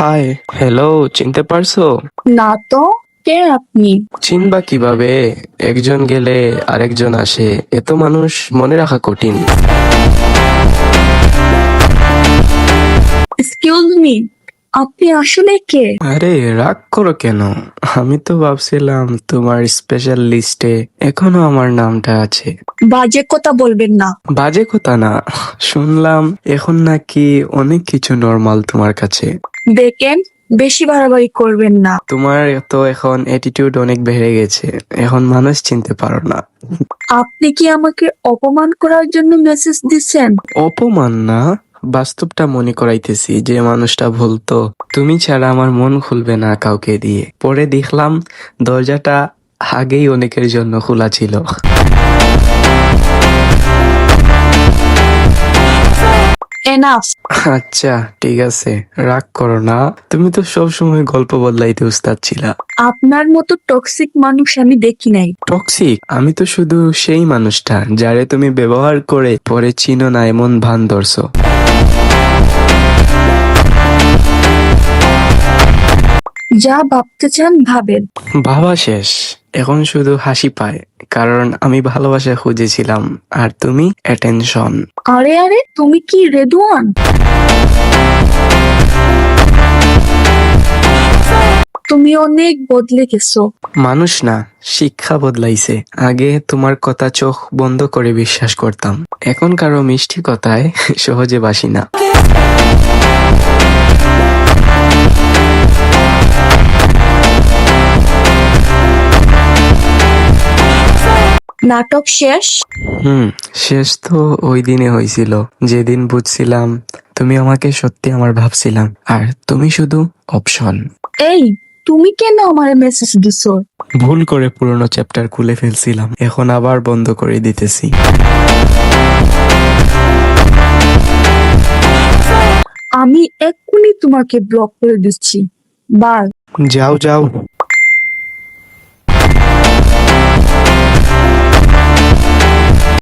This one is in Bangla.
হাই, হ্যালো, চিনতে পারছো? না তো, কে আপনি? চিনবা কিভাবে? একজন গেলে আরেকজন আসে, এত মানুষ মনে রাখা কঠিন। এক্সকিউজ মি, আপনি আসলে কে? আরে রাগ করো কেন? আমি তো ভাবছিলাম তোমার স্পেশাল লিস্টে এখনো আমার নামটা আছে। বাজে কথা বলবেন না। বাজে কথা না, শুনলাম এখন নাকি অনেক কিছু নর্মাল তোমার কাছে। দেখেন, বেশি বাড়াবাড়ি করবেন না। তোমার তো এখন অ্যাটিটিউড অনেক বেড়ে গেছে, এখন মানুষ চিনতে পারো না। আপনি কি আমাকে অপমান করার জন্য মেসেজ দিচ্ছেন? অপমান না, বাস্তবটা মনে করাইতেছি যে মানুষটা ভুলতো। তুমি ছাড়া আমার মন খুলবে না কাউকে দিয়ে। পরে দেখলাম দরজাটা আগেই অনেকের জন্য খোলা ছিল। এনাফ। আচ্ছা ঠিক আছে, রাগ করো না। তুমি তো সব সময় গল্প বদলাইতে উস্তাদ ছিলা। আপনার মতো টক্সিক মানুষ আমি দেখি নাই। টক্সিক? আমি তো শুধু সেই মানুষটা যারে তুমি ব্যবহার করে পরে চিনো না এমন ভান ধরছো। যা ভাবতে চান ভাবেন। ভাবা শেষ, এখন শুধু হাসি পায়, কারণ আমি ভালোবাসা খুঁজেছিলাম আর তুমি অ্যাটেনশন। আরে আরে, তুমি কি রেদওয়ান? তুমি অনেক বদলে গেছো। মানুষ না, শিক্ষা বদলাইছে। আগে তোমার কথা চোখ বন্ধ করে বিশ্বাস করতাম, এখন কারো মিষ্টি কথায় সহজে বাসি না। নাটক শেষ? হুম, শেষ তো ওই দিনে হয়েছিল যেদিন বুঝছিলাম তুমি আমাকে সত্যি আমার ভাবছিলাম আর তুমি শুধু অপশন। এই, তুমি কেন আমার মেসেজ দিছো? ভুল করে পুরনো চ্যাপ্টার খুলে ফেলছিলাম, এখন আবার বন্ধ করে দিতেছি। আমি এক্ষুনি তোমাকে ব্লক করে দিচ্ছি। বাই। যাও যাও।